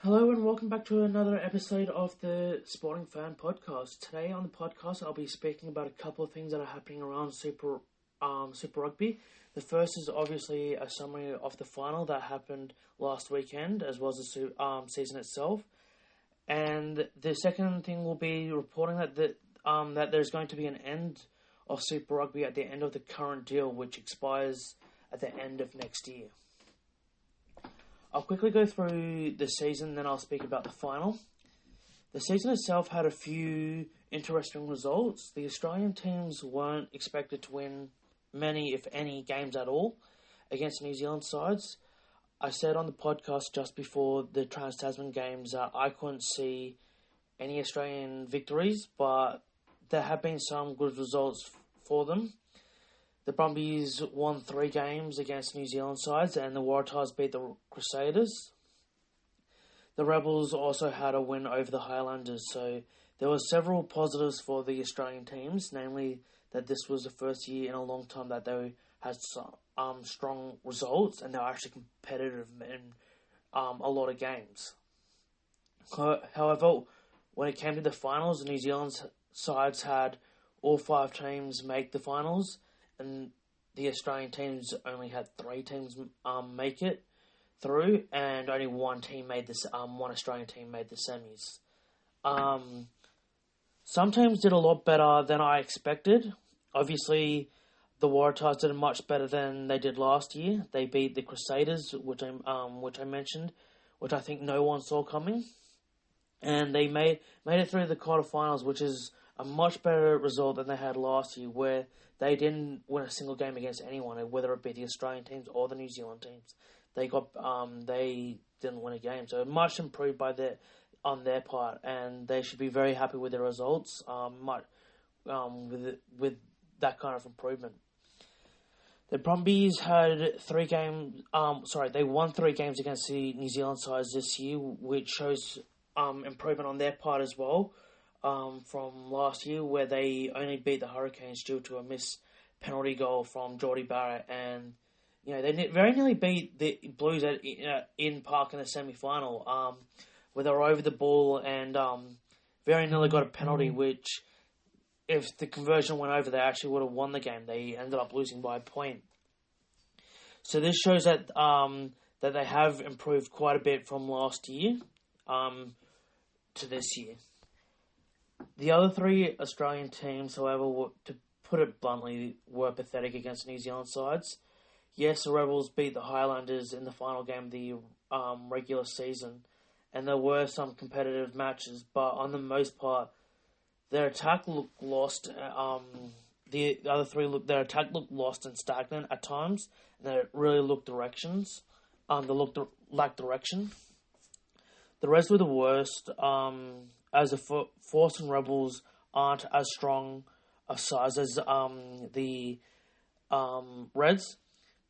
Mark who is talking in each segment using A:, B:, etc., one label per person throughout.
A: Hello and welcome back to another episode of the Sporting Fan Podcast. Today on the podcast, I'll be speaking about a couple of things that are happening around Super Rugby. The first is obviously a summary of the final that happened last weekend, as well as the season itself. And the second thing will be reporting that that there's going to be an end of Super Rugby at the end of the current deal, which expires at the end of next year. I'll quickly go through the season, then I'll speak about the final. The season itself had a few interesting results. The Australian teams weren't expected to win many, if any, games at all against New Zealand sides. I said on the podcast just before the Trans-Tasman games that I couldn't see any Australian victories, but there have been some good results for them. The Brumbies won 3 games against New Zealand sides, and the Waratahs beat the Crusaders. The Rebels also had a win over the Highlanders, so there were several positives for the Australian teams, namely that this was the first year in a long time that they had some strong results, and they were actually competitive in a lot of games. However, when it came to the finals, the New Zealand sides had all 5 teams make the finals, and the Australian teams only had 3 teams make it through, and only one Australian team made the semis. Some teams did a lot better than I expected. Obviously, the Waratahs did much better than they did last year. They beat the Crusaders, which I mentioned, which I think no one saw coming, and they made it through the quarterfinals, which is a much better result than they had last year, where they didn't win a single game against anyone, whether it be the Australian teams or the New Zealand teams. They didn't win a game, so much improved on their part, and they should be very happy with the results. With that kind of improvement. The Brumbies had 3 games. They won 3 games against the New Zealand sides this year, which shows improvement on their part as well. From last year, where they only beat the Hurricanes due to a missed penalty goal from Geordie Barrett, and they very nearly beat the Blues in Park in the semi-final, where they were over the ball and very nearly got a penalty, which, if the conversion went over, they actually would have won the game. They ended up losing by a point. So this shows that that they have improved quite a bit from last year to this year. The other 3 Australian teams, however, to put it bluntly, were pathetic against New Zealand sides. Yes, the Rebels beat the Highlanders in the final game of the regular season, and there were some competitive matches, but on the most part, their attack looked lost. The other 3 their attack looked lost and stagnant at times, and they really lacked direction. The rest were the worst. As the Force and Rebels aren't as strong of size as the Reds,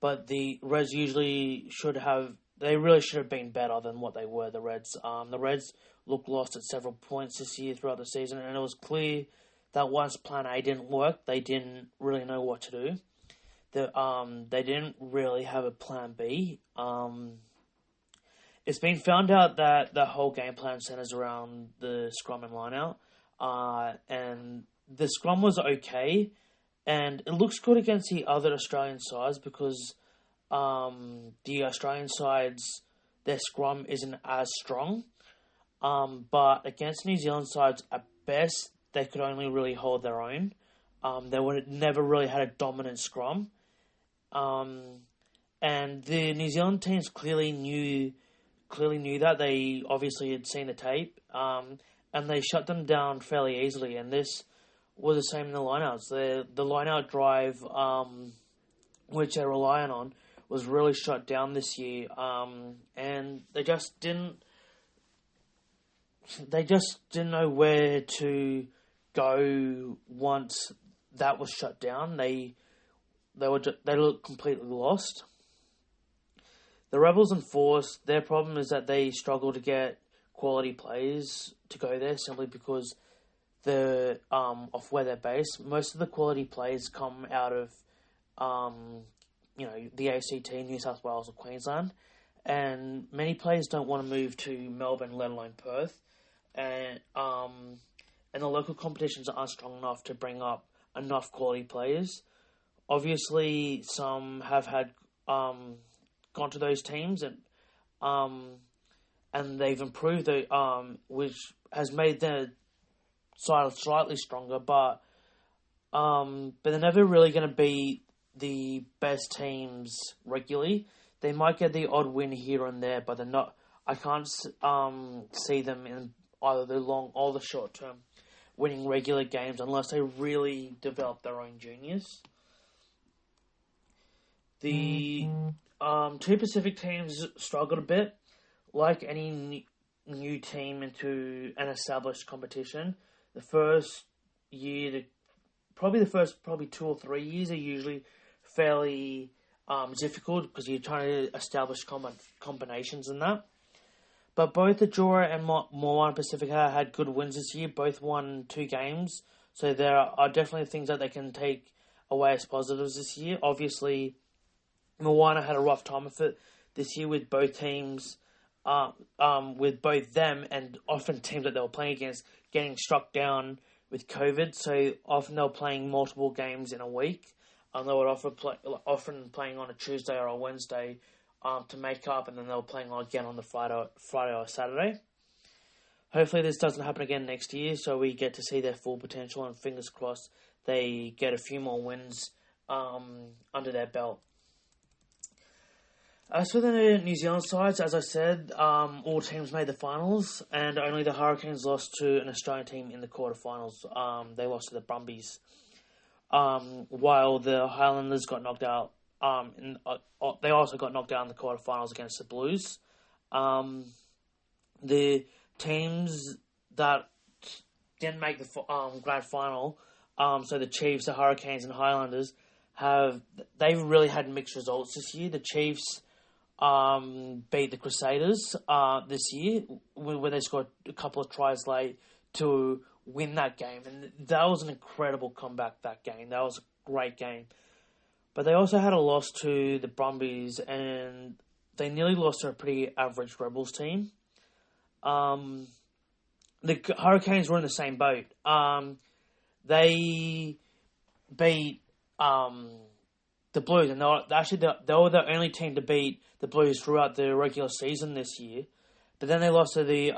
A: but the Reds really should have been better than what they were, the Reds. The Reds looked lost at several points this year throughout the season, and it was clear that once Plan A didn't work, they didn't really know what to do. They didn't really have a Plan B. It's been found out that the whole game plan centers around the scrum and line-out, and the scrum was okay, and it looks good against the other Australian sides because the Australian sides, their scrum isn't as strong, but against New Zealand sides, at best, they could only really hold their own. They would never really had a dominant scrum, and the New Zealand teams clearly knew that. They obviously had seen the tape, and they shut them down fairly easily, and this was the same in the lineouts. The lineout drive, which they're relying on, was really shut down this year, and they just didn't know where to go once that was shut down. They looked completely lost. The Rebels and Force, their problem is that they struggle to get quality players to go there simply because of where they're based. Most of the quality players come out of the ACT, New South Wales or Queensland, and many players don't want to move to Melbourne, let alone Perth, and the local competitions aren't strong enough to bring up enough quality players. Obviously, some have had gone to those teams and they've improved which has made their side slightly stronger, but they're never really going to be the best teams regularly. They might get the odd win here and there, but they're not. I can't see them in either the long or the short term winning regular games unless they really develop their own juniors. The two Pacific teams struggled a bit, like any new team into an established competition. The first year, probably 2 or 3 years are usually fairly difficult because you're trying to establish combinations and that. But both the Jura and Moana Pacifica had good wins this year. Both won 2 games. So there are definitely things that they can take away as positives this year. Obviously, Moana had a rough time of it this year with both teams, with both them and often teams that they were playing against getting struck down with COVID. So often they were playing multiple games in a week. They were often playing on a Tuesday or a Wednesday to make up, and then they were playing again on the Friday or Saturday. Hopefully this doesn't happen again next year, so we get to see their full potential, and fingers crossed they get a few more wins under their belt. As for the New Zealand sides, as I said, all teams made the finals, and only the Hurricanes lost to an Australian team in the quarterfinals. They lost to the Brumbies, while the Highlanders got knocked out. They also got knocked out in the quarterfinals against the Blues. The teams that didn't make the grand final, so the Chiefs, the Hurricanes, and Highlanders, they've really had mixed results this year. The Chiefs beat the Crusaders this year when they scored a couple of tries late to win that game, and that was an incredible comeback. That game, that was a great game. But they also had a loss to the Brumbies, and they nearly lost to a pretty average Rebels team. The Hurricanes were in the same boat. They beat the Blues, and they were the only team to beat the Blues throughout the regular season this year. But then they lost to the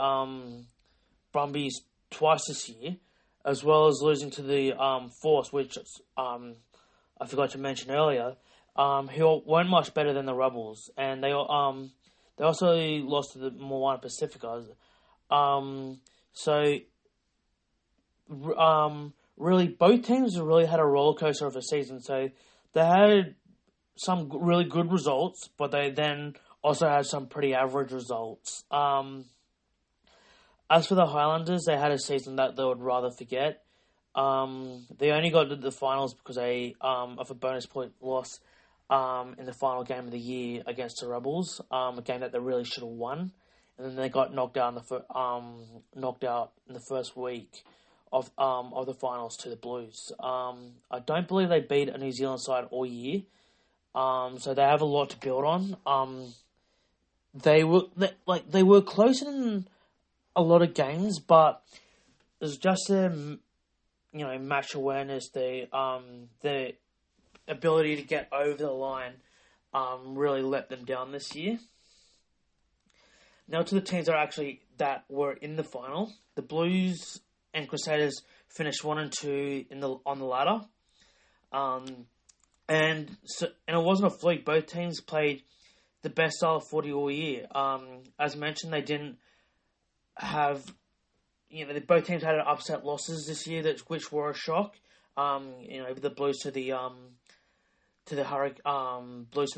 A: Brumbies twice this year, as well as losing to the Force, which I forgot to mention earlier, who weren't much better than the Rebels, and they also lost to the Moana Pacifica. Really, both teams really had a roller coaster of a season. So they had some really good results, but they then also had some pretty average results. As for the Highlanders, they had a season that they would rather forget. They only got to the finals because of a bonus point loss in the final game of the year against the Rebels, a game that they really should have won, and then they got knocked out in the first week of the finals to the Blues. I don't believe they beat a New Zealand side all year, so they have a lot to build on. They were close in a lot of games, but it's just their match awareness, the ability to get over the line, really let them down this year. Now to the teams that were in the final. The Blues and Crusaders finished 1 and 2 on the ladder, and it wasn't a fluke. Both teams played the best style of footy all year. As mentioned, they didn't have. Both teams had upset losses this year, which were a shock. The Blues to the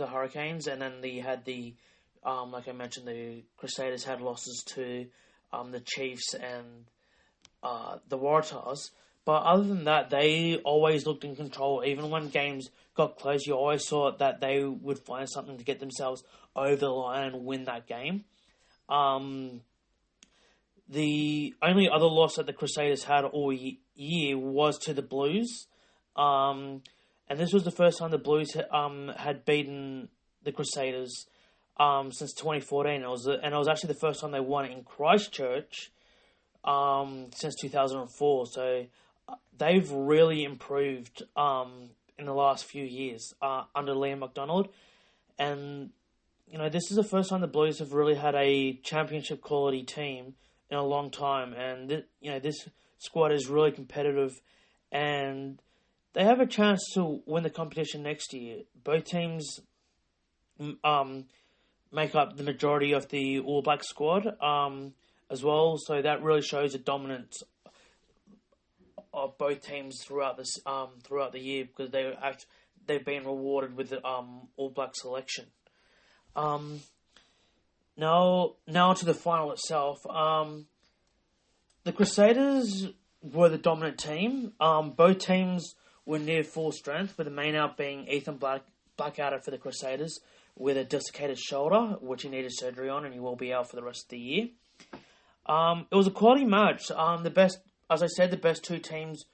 A: Hurricanes, and then you had the like I mentioned, the Crusaders had losses to the Chiefs and the Waratahs. But other than that, they always looked in control. Even when games got close, you always saw that they would find something to get themselves over the line and win that game. The only other loss that the Crusaders had all year was to the Blues. And this was the first time the Blues had beaten the Crusaders since 2014. And it was actually the first time they won it in Christchurch since 2004. So they've really improved in the last few years under Liam McDonald. And, this is the first time the Blues have really had a championship quality team in a long time. And, this squad is really competitive, and they have a chance to win the competition next year. Both teams make up the majority of the All Black squad as well, so that really shows the dominance of both teams throughout the year, because they've been rewarded with the All Black selection. Now to the final itself. The Crusaders were the dominant team. Both teams were near full strength, with the main out being Ethan Blackadder for the Crusaders with a desiccated shoulder, which he needed surgery on, and he will be out for the rest of the year. It was a quality match. The best two teams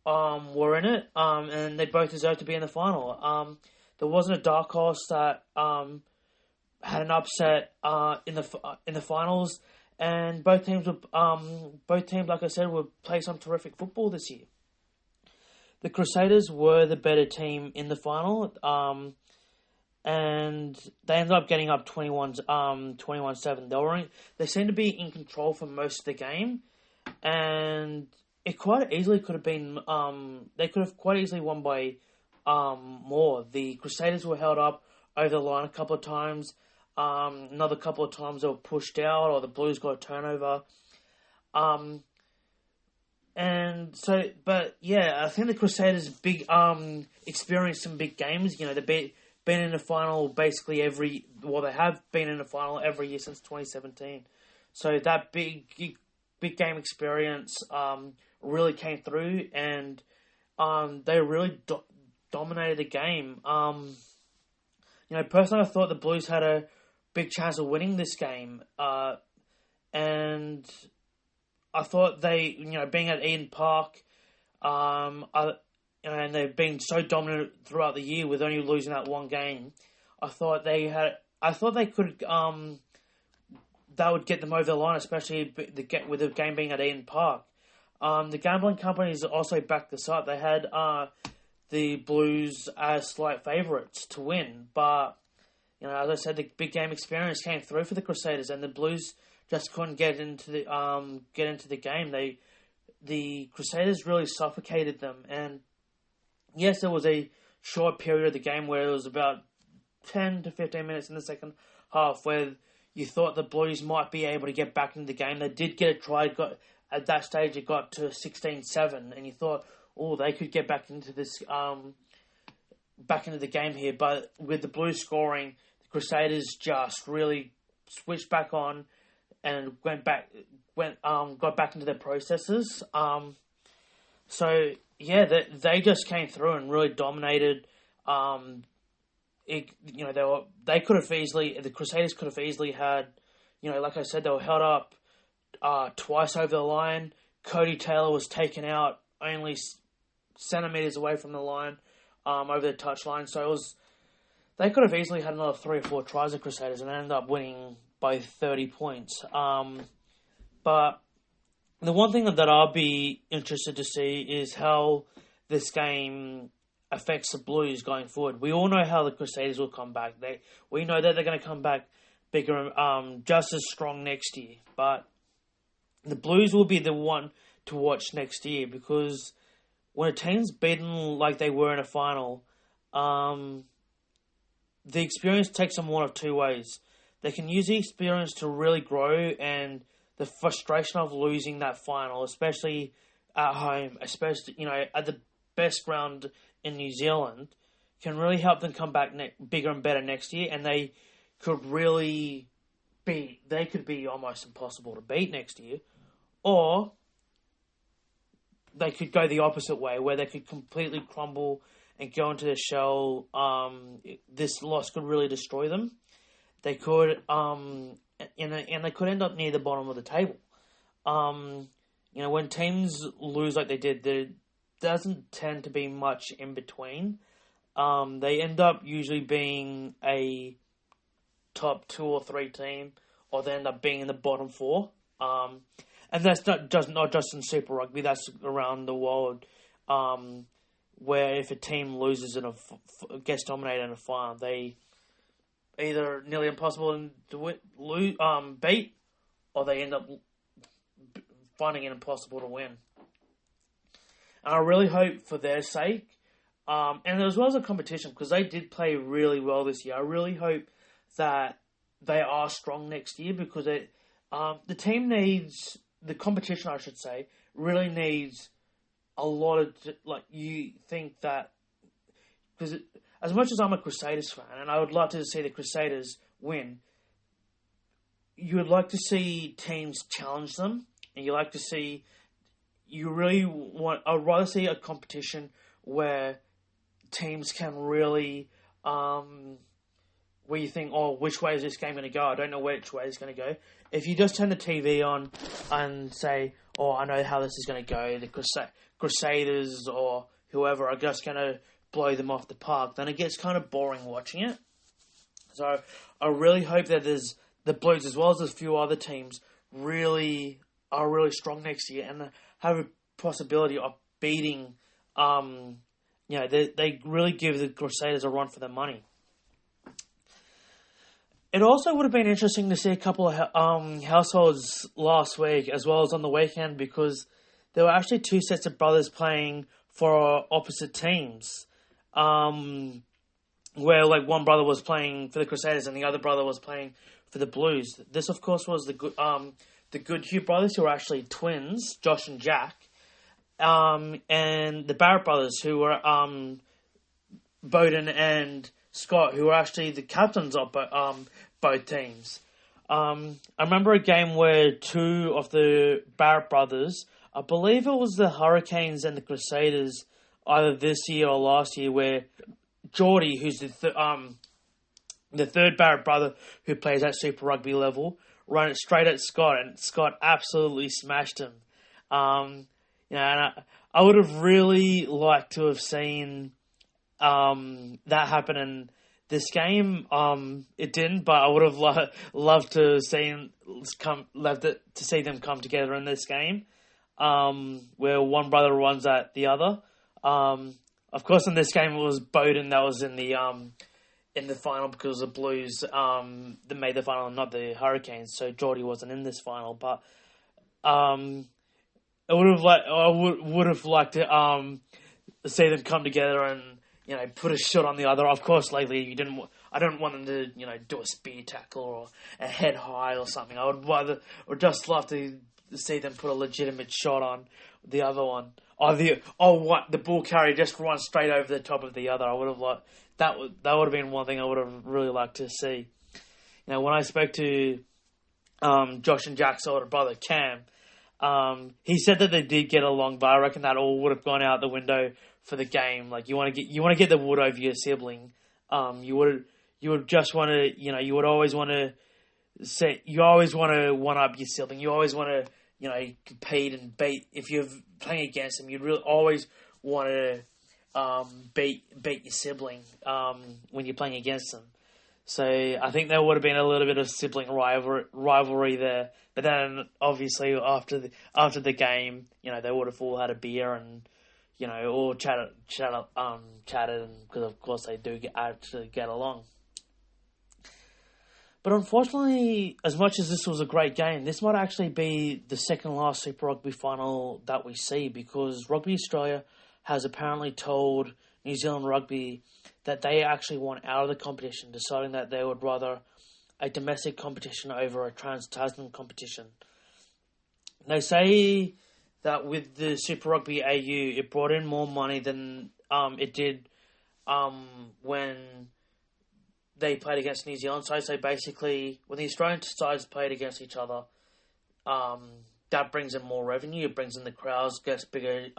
A: were in it, and they both deserved to be in the final. There wasn't a dark horse that had an upset in the finals, and both teams, like I said, would play some terrific football this year. The Crusaders were the better team in the final, and they ended up getting up 21-7. They seemed to be in control for most of the game, and it quite easily could have been. They could have quite easily won by more. The Crusaders were held up over the line a couple of times. Another couple of times they were pushed out, or the Blues got a turnover. And so, but yeah, I think the Crusaders experienced some big games. They've been in the final basically they have been in the final every year since 2017. So that big game experience really came through, and they really dominated the game. Personally, I thought the Blues had a big chance of winning this game, and I thought they, being at Eden Park, and they've been so dominant throughout the year with only losing that one game. I thought they could, that would get them over the line, especially with the game being at Eden Park. The gambling companies also backed this up. They had the Blues as slight favourites to win, but as I said, the big game experience came through for the Crusaders, and the Blues just couldn't get into the game. The Crusaders really suffocated them, and yes, there was a short period of the game where it was about 10 to 15 minutes in the second half where you thought the Blues might be able to get back into the game. They did get a try. At that stage, it got to 16-7, and you thought, they could get back into this, back into the game here. But with the Blues scoring, the Crusaders just really switched back on and got back into their processes. They just came through and really dominated. The Crusaders could have easily had, like I said, they were held up twice over the line. Cody Taylor was taken out only centimetres away from the line, over the touchline. So they could have easily had another 3 or 4 tries, the Crusaders, and ended up winning by 30 points. But the one thing that I'll be interested to see is how this game affects the Blues going forward. We all know how the Crusaders will come back. We know that they're going to come back bigger, just as strong next year. But the Blues will be the one to watch next year, because when a team's beaten like they were in a final, the experience takes them one of two ways. They can use the experience to really grow, and the frustration of losing that final, especially at home, especially at the best ground in New Zealand, can really help them come back bigger and better next year, and they could be almost impossible to beat next year. Or they could go the opposite way, where they could completely crumble and go into the shell. This loss could really destroy them. They could, and they could end up near the bottom of the table. When teams lose like they did, there doesn't tend to be much in between. They end up usually being top 2 or 3 team, or they end up being in the bottom 4. And that's not just in Super Rugby. That's around the world. Where if a team loses gets dominated in a final, they either nearly impossible to beat, or they end up finding it impossible to win. And I really hope for their sake, and as well as the competition, because they did play really well this year. I really hope that they are strong next year, because the team needs, the competition, I should say, really needs a lot of, you think that, because as much as I'm a Crusaders fan, and I would like to see the Crusaders win, you would like to see teams challenge them, and I'd rather see a competition where teams can really, where you think, which way is this game going to go? I don't know which way it's going to go. If you just turn the TV on and say, I know how this is going to go, the Crusaders or whoever are just going to blow them off the park, then it gets kind of boring watching it. So I really hope that there's the Blues, as well as a few other teams, really are really strong next year and have a possibility of beating, they really give the Crusaders a run for their money. It also would have been interesting to see a couple of households last week, as well as on the weekend, because there were actually 2 sets of brothers playing for opposite teams. Where one brother was playing for the Crusaders and the other brother was playing for the Blues. This, of course, was the Goodhue brothers, who were actually twins, Josh and Jack, and the Barrett brothers, who were Bowden and Scott, who were actually the captains of both teams. I remember a game where 2 of the Barrett brothers, I believe it was the Hurricanes and the Crusaders, either this year or last year, where Geordie, who's the third Barrett brother who plays at Super Rugby level, run it straight at Scott, and Scott absolutely smashed him. And I would have really liked to have seen that happen in this game. It didn't, but I would have loved to see them come together in this game, where one brother runs at the other. Of course, in this game it was Bowden that was in the final, because the Blues that made the final, not the Hurricanes. So Geordie wasn't in this final, but I would have liked to see them come together and put a shot on the other. Of course, lately I don't want them to do a spear tackle or a head high or something. I would just love to see them put a legitimate shot on the other one. The ball carrier just runs straight over the top of the other. I would have liked that. Would have been one thing I would have really liked to see. When I spoke to Josh and Jack's older brother Cam, he said that they did get along, but I reckon that all would have gone out the window for the game. You want to get the wood over your sibling. You would just want to, you would always want to say, you always want to one up your sibling. You always want to, compete and beat. If you're playing against them, you'd really always want to beat your sibling when you're playing against them. So I think there would have been a little bit of sibling rivalry there. But then obviously after the game, they would have all had a beer and all chatted, because of course they do actually get along. But unfortunately, as much as this was a great game, this might actually be the second last Super Rugby final that we see, because Rugby Australia has apparently told New Zealand Rugby that they actually want out of the competition, deciding that they would rather a domestic competition over a trans-Tasman competition. They say that with the Super Rugby AU, it brought in more money than it did when they played against New Zealand sides. So basically, when the Australian sides played against each other, that brings in more revenue. It brings in the crowds, gets bigger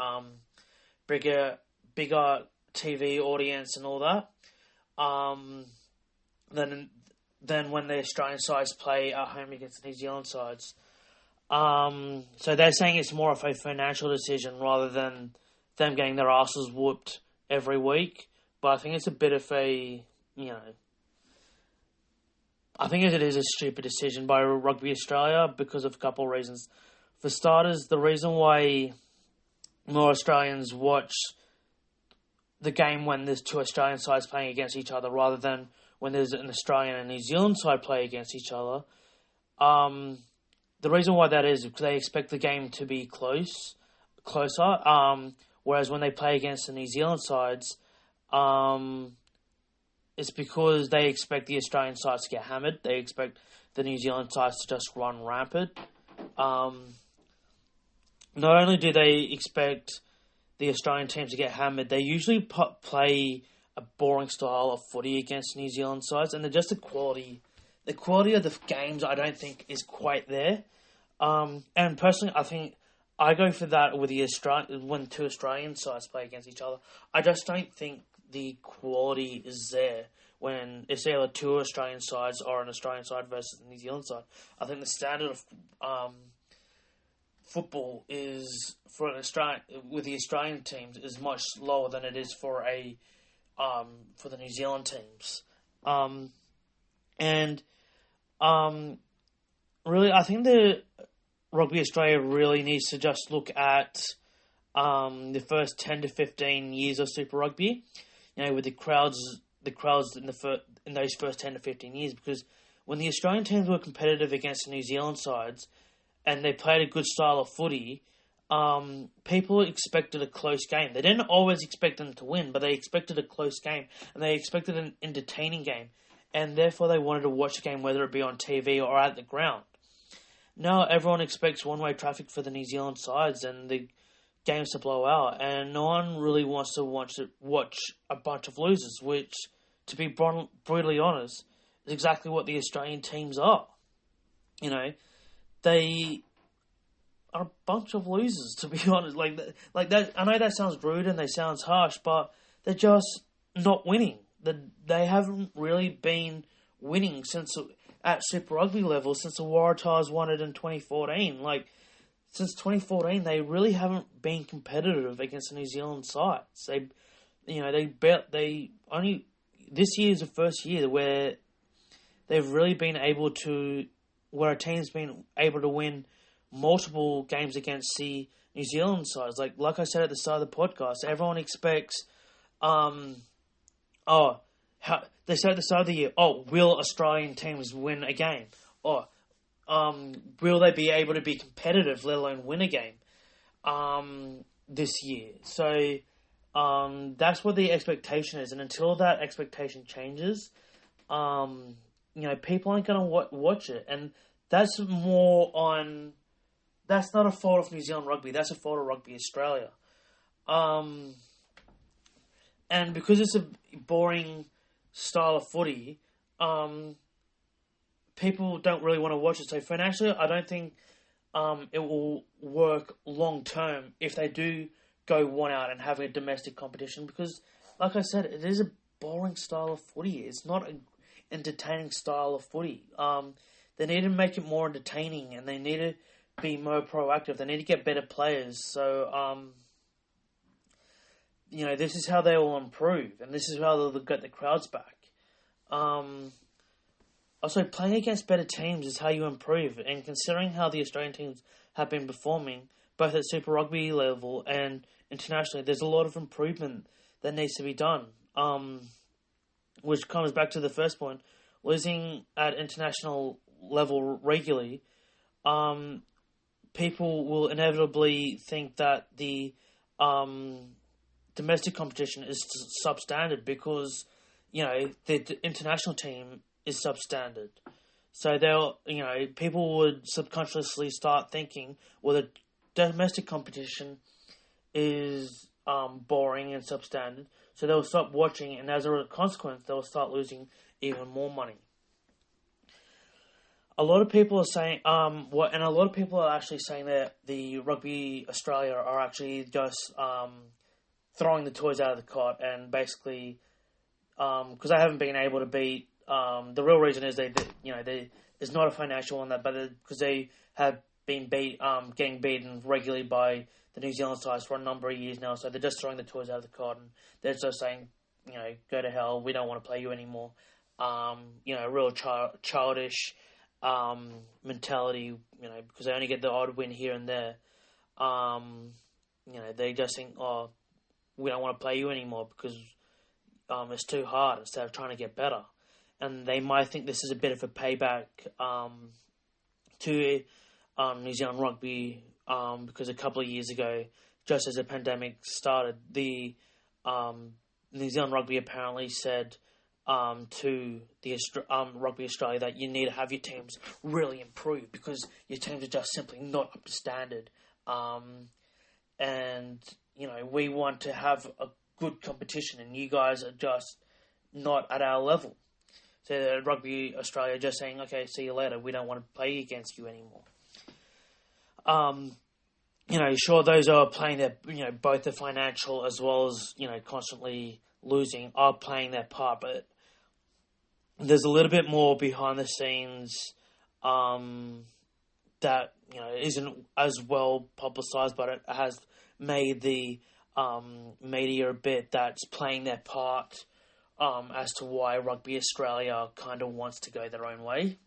A: TV audience and all that. Then when the Australian sides play at home against the New Zealand sides. So they're saying it's more of a financial decision rather than them getting their asses whooped every week. But I think it's a bit of a, I think it is a stupid decision by Rugby Australia because of a couple of reasons. For starters, the reason why more Australians watch the game when there's two Australian sides playing against each other rather than when there's an Australian and New Zealand side play against each other. The reason why that is because they expect the game to be closer. Whereas when they play against the New Zealand sides, it's because they expect the Australian sides to get hammered. They expect the New Zealand sides to just run rampant. Not only do they expect the Australian teams to get hammered, they usually play a boring style of footy against New Zealand sides, and they're just the quality of the games I don't think is quite there. And personally, I think I go for that with when two Australian sides play against each other. I just don't think the quality is there when it's either two Australian sides or an Australian side versus the New Zealand side. I think the standard of football is with the Australian teams is much lower than it is for the New Zealand teams. Really, I think the Rugby Australia really needs to just look at the first 10 to 15 years of Super Rugby, with the crowds in those first 10 to 15 years, because when the Australian teams were competitive against the New Zealand sides and they played a good style of footy, people expected a close game. They didn't always expect them to win, but they expected a close game and they expected an entertaining game, and therefore they wanted to watch the game whether it be on TV or at the ground. Now everyone expects one-way traffic for the New Zealand sides and the games to blow out, and no one really wants to watch a bunch of losers, which, to be brutally honest, is exactly what the Australian teams are. They are a bunch of losers, to be honest. Like that. I know that sounds rude and they sounds harsh, but they're just not winning. They haven't really been winning at Super Rugby level since the Waratahs won it in 2014. Since 2014, they really haven't been competitive against the New Zealand sides. This year is the first year where they've really been where a team's been able to win multiple games against the New Zealand sides. Like I said at the start of the podcast, everyone expects, they say at the start of the year, will Australian teams win a game? Or, will they be able to be competitive, let alone win a game, this year? So, that's what the expectation is. And until that expectation changes, people aren't going to watch it. And that's that's not a fault of New Zealand rugby. That's a fault of Rugby Australia. And because it's a boring style of footy, people don't really want to watch it. So financially, I don't think it will work long term if they do go one out and have a domestic competition, because, like I said, it is a boring style of footy. It's not an entertaining style of footy. They need to make it more entertaining, and they need to be more proactive. They need to get better players. So, this is how they will improve, and this is how they'll get the crowds back. Also, playing against better teams is how you improve, and considering how the Australian teams have been performing, both at Super Rugby level and internationally, there's a lot of improvement that needs to be done. Which comes back to the first point, losing at international level regularly, people will inevitably think that the domestic competition is substandard because, the international team is substandard. So people would subconsciously start thinking, well, the domestic competition is boring and substandard, so they'll stop watching, and as a consequence, they'll start losing even more money. A lot of people are saying, and a lot of people are actually saying that the Rugby Australia are actually just throwing the toys out of the cot, and basically, because they haven't been able to beat. The real reason is it's not a financial one, but because they have been getting beaten regularly by the New Zealand sides for a number of years now, so they're just throwing the toys out of the cot, and they're just saying, go to hell, we don't want to play you anymore. real childish mentality, because they only get the odd win here and there. They just think, oh, we don't want to play you anymore because it's too hard, instead of trying to get better. And they might think this is a bit of a payback to New Zealand rugby, because a couple of years ago, just as the pandemic started, the New Zealand rugby apparently said to the Rugby Australia that you need to have your teams really improve because your teams are just simply not up to standard. We want to have a good competition and you guys are just not at our level. So Rugby Australia just saying, okay, see you later. We don't want to play against you anymore. Sure, those are playing their, both the financial as well as, constantly losing are playing their part, but there's a little bit more behind the scenes that, isn't as well publicised, but it has made the media a bit that's playing their part as to why Rugby Australia kind of wants to go their own way.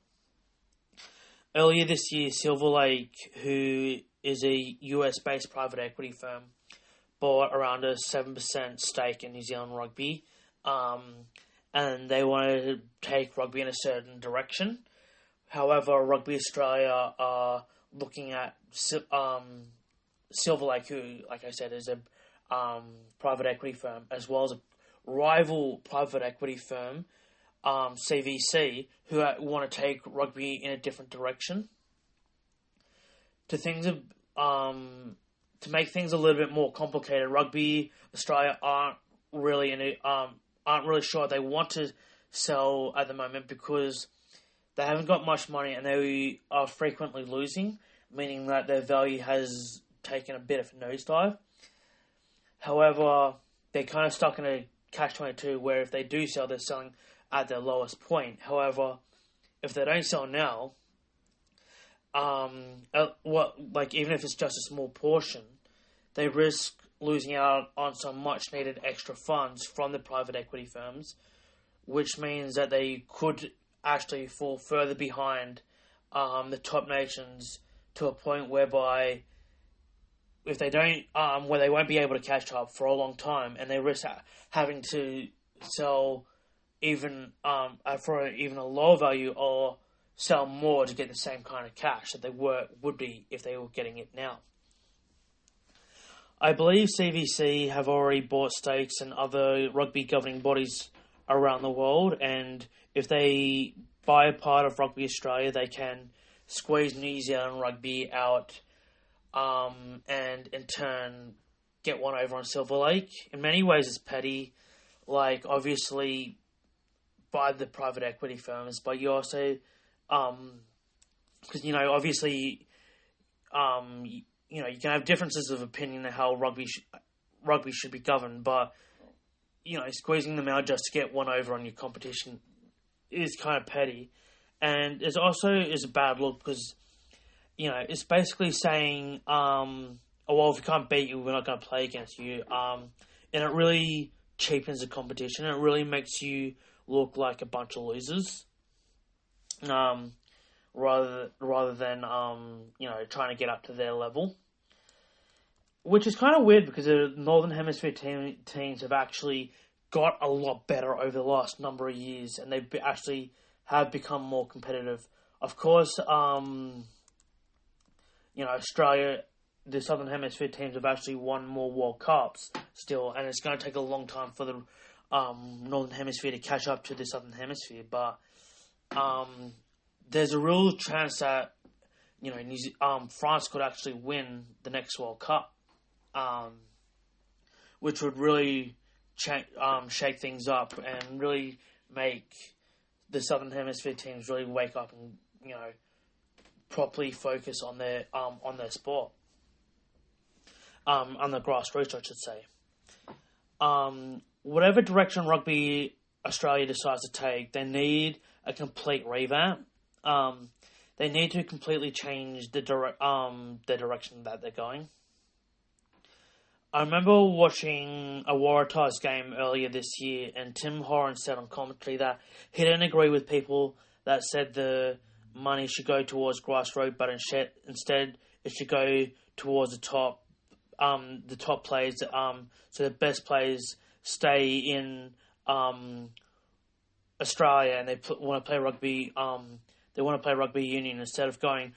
A: Earlier this year, Silver Lake, who is a US-based private equity firm, bought around a 7% stake in New Zealand Rugby, and they wanted to take rugby in a certain direction. However, Rugby Australia are looking at Silver Lake, who, like I said, is a private equity firm, as well as a rival private equity firm, CVC, who want to take rugby in a different direction. To make things a little bit more complicated, Rugby Australia aren't really sure they want to sell at the moment because they haven't got much money and they are frequently losing, meaning that their value has taken a bit of a nosedive. However, they're kind of stuck in a catch-22 where if they do sell, they're selling at their lowest point. However, if they don't sell now, even if it's just a small portion, they risk losing out on some much-needed extra funds from the private equity firms, which means that they could actually fall further behind the top nations to a point whereby if they don't, where they won't be able to catch up for a long time, and they risk having to sell even for even a lower value or sell more to get the same kind of cash that they would be if they were getting it now. I believe CVC have already bought stakes in other rugby governing bodies around the world, and if they buy a part of Rugby Australia, they can squeeze New Zealand rugby out and in turn get one over on Silver Lake. In many ways it's petty, obviously by the private equity firms, but you also, because, obviously, you can have differences of opinion on how rugby should be governed, but, squeezing them out just to get one over on your competition is kind of petty. And it also is a bad look because, it's basically saying, well, if we can't beat you, we're not going to play against you. And it really cheapens the competition. It really makes you look like a bunch of losers. Rather than trying to get up to their level, which is kind of weird because the Northern Hemisphere teams have actually got a lot better over the last number of years, and they've actually have become more competitive. Of course, Australia, the Southern Hemisphere teams have actually won more World Cups still, and it's going to take a long time for the Northern Hemisphere to catch up to the Southern Hemisphere, but there's a real chance that France could actually win the next World Cup, which would really shake things up and really make the Southern Hemisphere teams really wake up and properly focus on their sport, on the grassroots, I should say. Whatever direction Rugby Australia decides to take, they need a complete revamp. They need to completely change the direction that they're going. I remember watching a Waratahs game earlier this year, and Tim Horan said on commentary that he didn't agree with people that said the money should go towards grassroots, but instead it should go towards the top players. So the best players stay in Australia, and they want to play rugby. They want to play rugby union instead of going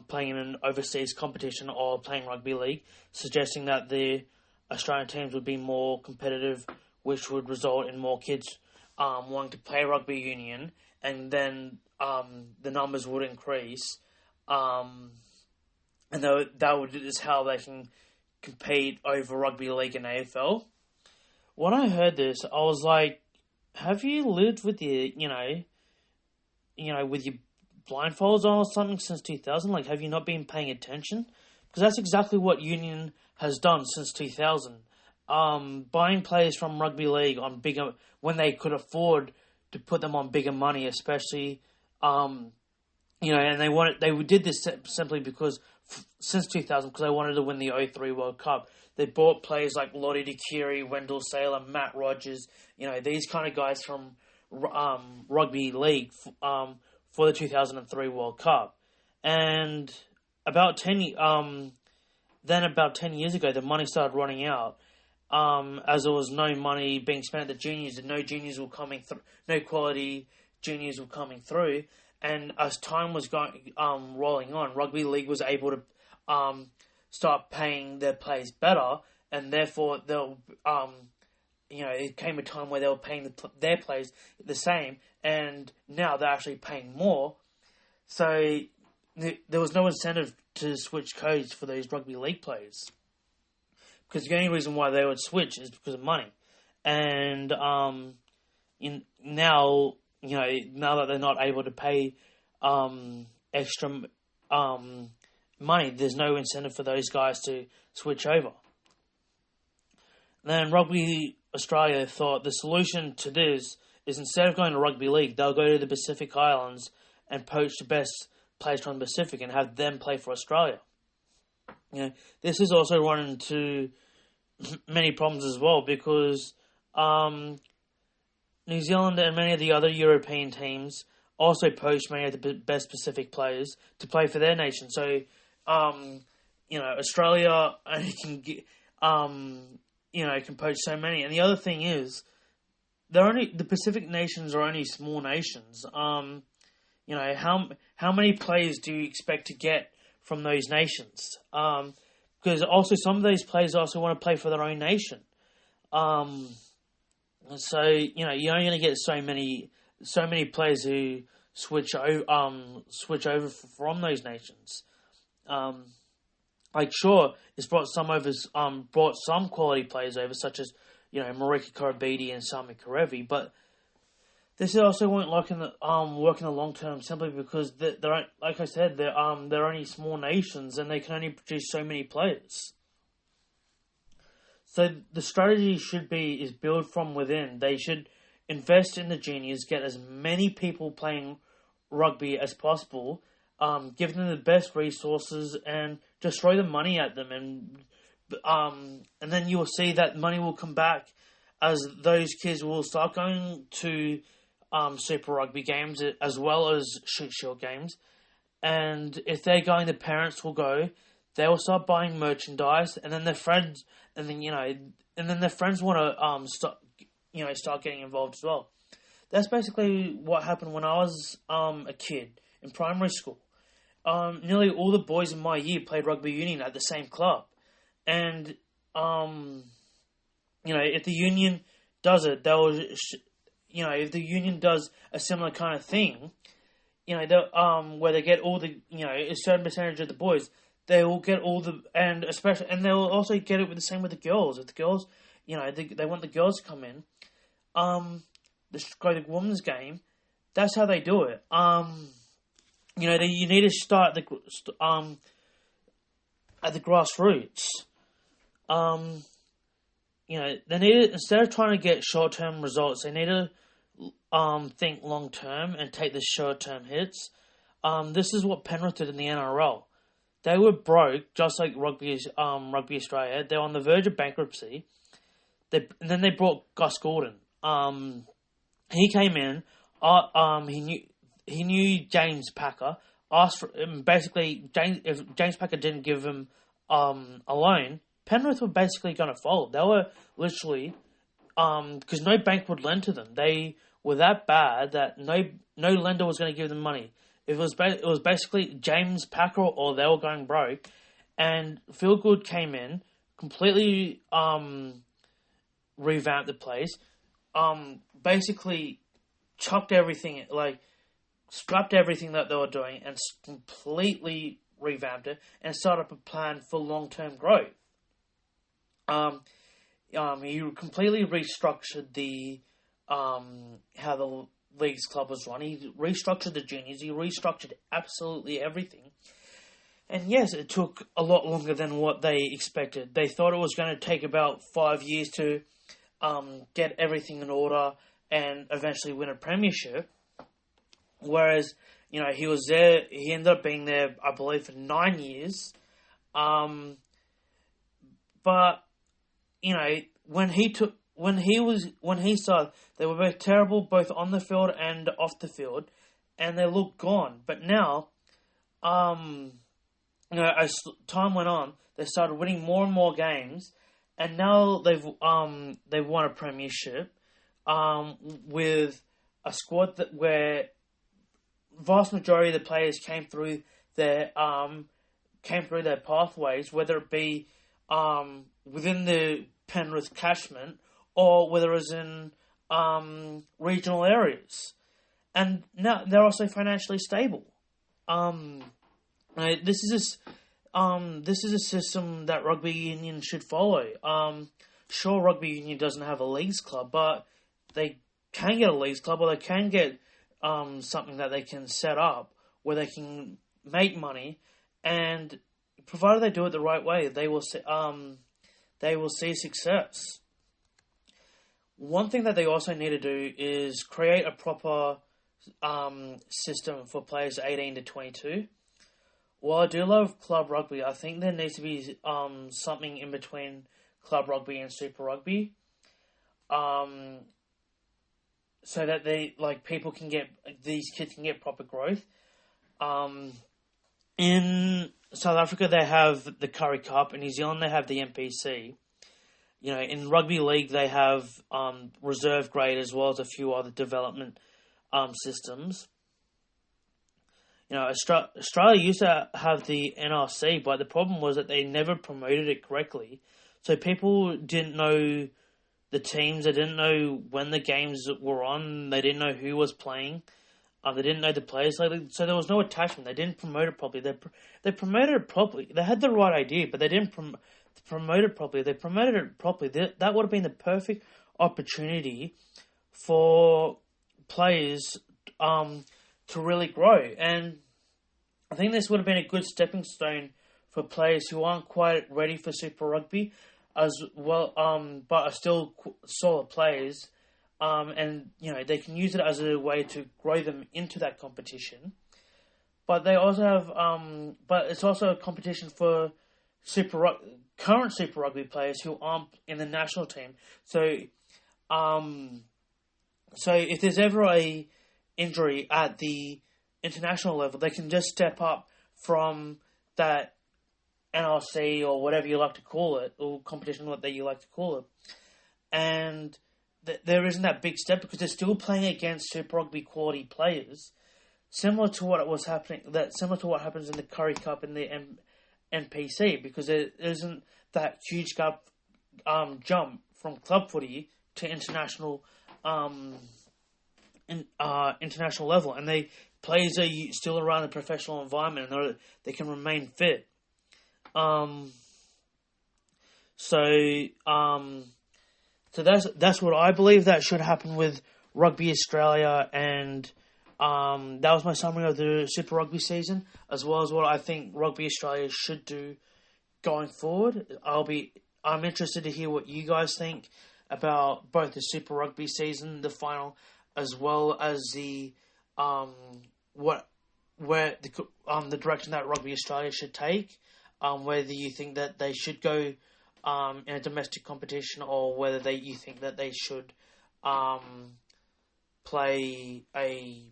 A: playing in an overseas competition or playing rugby league, suggesting that the Australian teams would be more competitive, which would result in more kids wanting to play rugby union, and then the numbers would increase, and that is how they can compete over rugby league and AFL. When I heard this, I was like, have you lived with your, with your blindfolds on or something since 2000? Like, have you not been paying attention? Because that's exactly what Union has done since 2000. Buying players from rugby league on bigger, when they could afford to put them on bigger money, especially, and they did this simply because since 2000, because they wanted to win the 2003 World Cup. They bought players like Lottie DeCurie, Wendell Saylor, Matt Rogers, these kind of guys from rugby league for the 2003 World Cup. And about 10 years ago, the money started running out, as there was no money being spent at the juniors, and no juniors were coming through, no quality juniors were coming through. And as time was rolling on, rugby league was able to start paying their players better, and therefore they'll it came a time where they were paying their players the same, and now they're actually paying more. So there was no incentive to switch codes for those rugby league players, because the only reason why they would switch is because of money. And now that they're not able to pay extra money, there's no incentive for those guys to switch over. Then Rugby Australia thought the solution to this is, instead of going to rugby league, they'll go to the Pacific Islands and poach the best players from the Pacific and have them play for Australia. This has also run into many problems as well, because New Zealand and many of the other European teams also poach many of the best Pacific players to play for their nation. So, Australia can get, can poach so many. And the other thing is, the Pacific nations are only small nations. How many players do you expect to get from those nations? Because also some of those players also want to play for their own nation. So you're only going to get so many players who switch over from those nations. It's brought some quality players over, such as Marika Korobidi and Sami Karevi, but this also won't work in the long term, simply because they're like I said, they're only small nations and they can only produce so many players. So the strategy is build from within. They should invest in the juniors, get as many people playing rugby as possible, give them the best resources, and just throw the money at them, and then you will see that money will come back, as those kids will start going to Super Rugby games as well as Shoot Shield games, and if they're going, the parents will go. They will start buying merchandise, and then their friends, and then their friends want to start getting involved as well. That's basically what happened when I was a kid in primary school. Nearly all the boys in my year played rugby union at the same club, and if the union does it, if the union does a similar kind of thing, where they get all the a certain percentage of the boys, they will get all the, and they'll also get it with the same with the girls. If the girls, they want the girls to come in, go to the women's game. That's how they do it. You need to start at the grassroots. They need to, instead of trying to get short-term results, they need to think long-term and take the short-term hits. This is what Penrith did in the NRL. they were broke, just like Rugby Australia. They're on the verge of bankruptcy. And then they brought Gus Gordon. He came in. He knew James Packer. Asked for basically if James Packer didn't give him a loan, Penrith were basically going to fold. They were literally because no bank would lend to them. They were that bad that no lender was going to give them money. It was basically James Packer or they were going broke. And Phil Good came in, completely revamped the place, basically chucked everything, like scrapped everything that they were doing and completely revamped it and started up a plan for long-term growth. He completely restructured the how the league's club was run. He restructured the juniors. He restructured absolutely everything. And yes, it took a lot longer than what they expected. They thought it was going to take about 5 years to get everything in order and eventually win a premiership. Whereas, he was there. He ended up being there, I believe, for 9 years. But when he started, they were both terrible, both on the field and off the field, and they looked gone. But now, as time went on, they started winning more and more games, and now they've won a premiership with a squad where vast majority of the players came through their pathways, whether it be within the Penrith catchment or whether it was in regional areas, and now they're also financially stable. This is a system that rugby union should follow. Sure, rugby union doesn't have a leagues club, but they can get a leagues club, or they can get something that they can set up where they can make money, and provided they do it the right way, they will see success. One thing that they also need to do is create a proper system for players 18 to 22. While I do love club rugby, I think there needs to be something in between club rugby and Super Rugby, so that these kids can get proper growth. In South Africa, they have the Currie Cup. In New Zealand, they have the NPC. In rugby league, they have reserve grade as well as a few other development systems. Australia used to have the NRC, but the problem was that they never promoted it correctly. So people didn't know the teams. They didn't know when the games were on. They didn't know who was playing. They didn't know the players. So there was no attachment. They didn't promote it properly. They promoted it properly. They had the right idea, but they didn't promote it properly. They promoted it properly. That would have been the perfect opportunity for players to really grow. And I think this would have been a good stepping stone for players who aren't quite ready for Super Rugby as well, but are still solid players. And they can use it as a way to grow them into that competition. But they also have, but it's also a competition for current Super Rugby players who aren't in the national team. So if there's ever a injury at the international level, they can just step up from that NRC or whatever you like to call it, or competition that you like to call it, and there isn't that big step because they're still playing against Super Rugby quality players, similar to what happens in the Currie Cup and the NPC, because there isn't that huge jump from club footy to international international level, and players are still around the professional environment and they can remain fit. So that's what I believe that should happen with Rugby Australia, and that was my summary of the Super Rugby season, as well as what I think Rugby Australia should do going forward. I'm interested to hear what you guys think about both the Super Rugby season, the final, as well as the what where the direction that Rugby Australia should take, whether you think that they should go in a domestic competition, or whether you think that they should play a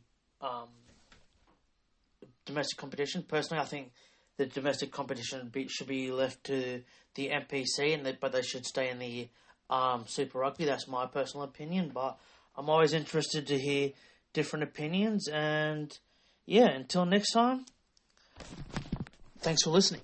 A: domestic competition. Personally, I think the domestic competition should be left to the NPC, but they should stay in the Super Rugby. That's my personal opinion, but I'm always interested to hear different opinions. And yeah, until next time, thanks for listening.